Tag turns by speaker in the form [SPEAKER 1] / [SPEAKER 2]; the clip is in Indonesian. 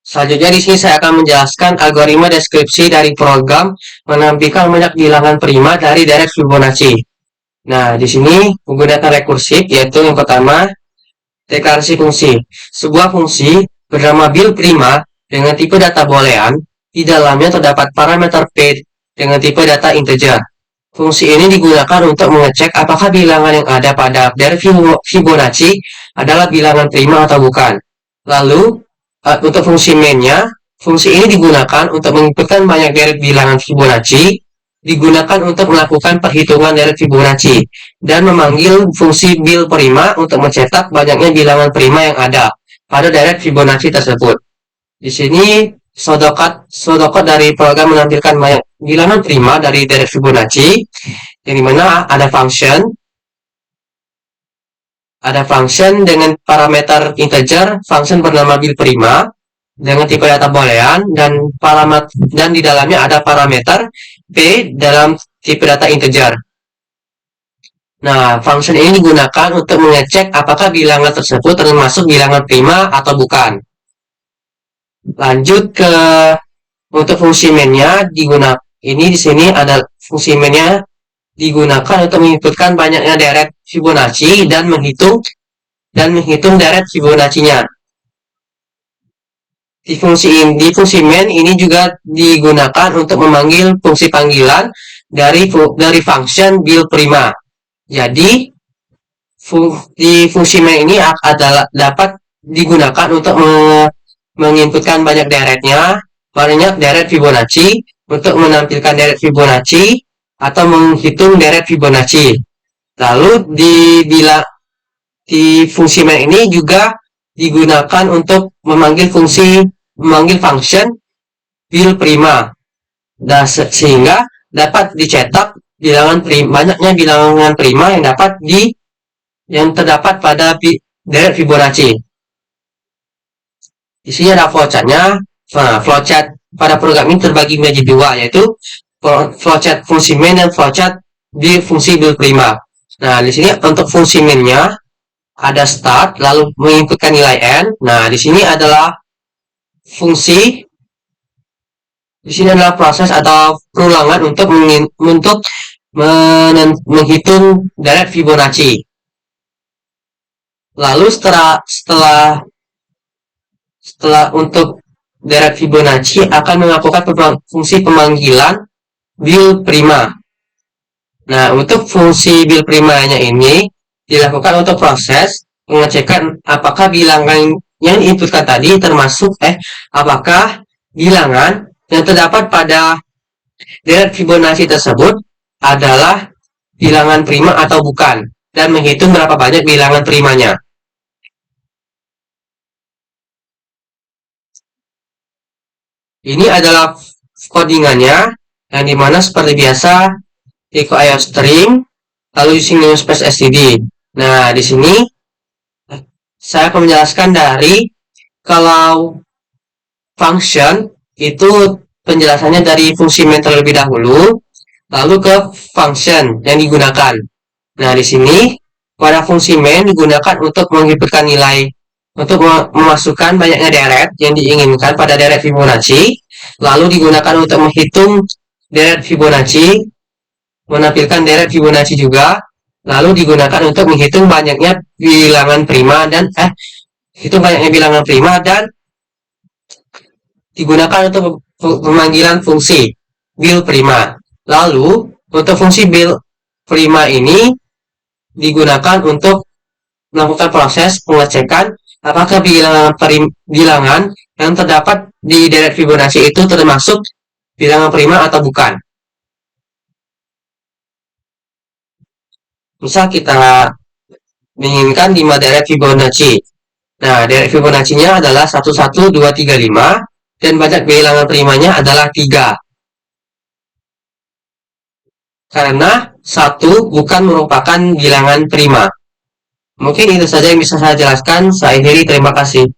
[SPEAKER 1] Selanjutnya di sini saya akan menjelaskan algoritma deskripsi dari program menampilkan banyak bilangan prima dari deret Fibonacci. Nah, di sini menggunakan rekursif, yaitu yang pertama, deklarasi fungsi. Sebuah fungsi bernama bil prima dengan tipe data boolean, di dalamnya terdapat parameter p dengan tipe data integer. Fungsi ini digunakan untuk mengecek apakah bilangan yang ada pada deret Fibonacci adalah bilangan prima atau bukan. Lalu, untuk fungsi main-nya, fungsi ini digunakan untuk menginputkan banyak deret bilangan Fibonacci, digunakan untuk melakukan perhitungan deret Fibonacci, dan memanggil fungsi bil prima untuk mencetak banyaknya bilangan prima yang ada pada deret Fibonacci tersebut. Di sini sodokot dari program menampilkan banyak bilangan prima dari deret Fibonacci, yang dimana ada function dengan parameter integer, function bernama bil prima dengan tipe data boolean, dan di dalamnya ada parameter p dalam tipe data integer. Nah, function ini digunakan untuk mengecek apakah bilangan tersebut termasuk bilangan prima atau bukan. Lanjut ke untuk fungsi main-nya di sini ada fungsi main-nya digunakan untuk menginputkan banyaknya deret Fibonacci dan menghitung deret Fibonacci-nya. Di fungsi main ini juga digunakan untuk memanggil fungsi panggilan dari function bil prima. Jadi di fungsi main ini dapat digunakan untuk menginputkan banyak deret Fibonacci untuk menampilkan deret Fibonacci atau menghitung deret Fibonacci. Lalu di fungsi main ini juga digunakan untuk memanggil function bil prima, sehingga dapat dicetak banyaknya bilangan prima yang terdapat pada deret Fibonacci. Di sini ada flowchart-nya. Nah, flowchart pada program ini terbagi menjadi dua, yaitu flowchart fungsi main dan flowchart di fungsi bil prima. Nah, di sini untuk fungsi main-nya ada start, lalu menginputkan nilai n. Nah, di sini adalah proses atau perulangan untuk menghitung deret Fibonacci. Lalu setelah untuk deret Fibonacci akan melakukan fungsi pemanggilan bil prima. Nah, untuk fungsi bil primanya ini dilakukan untuk proses pengecekan apakah bilangan yang diinputkan tadi apakah bilangan yang terdapat pada deret Fibonacci tersebut adalah bilangan prima atau bukan, dan menghitung berapa banyak bilangan primanya. Ini adalah codingannya, yang dimana seperti biasa echo IOStream, lalu using namespace std. Nah, di sini saya akan menjelaskan dari kalau function itu penjelasannya dari fungsi main terlebih dahulu, lalu ke function yang digunakan. Nah, di sini pada fungsi main digunakan untuk menginputkan nilai, untuk memasukkan banyaknya deret yang diinginkan pada deret Fibonacci, lalu digunakan untuk menghitung deret Fibonacci, menampilkan deret Fibonacci juga, lalu digunakan untuk menghitung banyaknya bilangan prima dan digunakan untuk pemanggilan fungsi bil prima. Lalu untuk fungsi bil prima ini digunakan untuk melakukan proses pengecekan apakah bilangan yang terdapat di deret Fibonacci itu termasuk bilangan prima atau bukan. Misal kita menginginkan 5 deret Fibonacci. Nah, deret Fibonacci-nya adalah 1, 1, 2, 3, 5, dan banyak bilangan primanya adalah 3. Karena 1 bukan merupakan bilangan prima. Mungkin itu saja yang bisa saya jelaskan. Saya akhiri, terima kasih.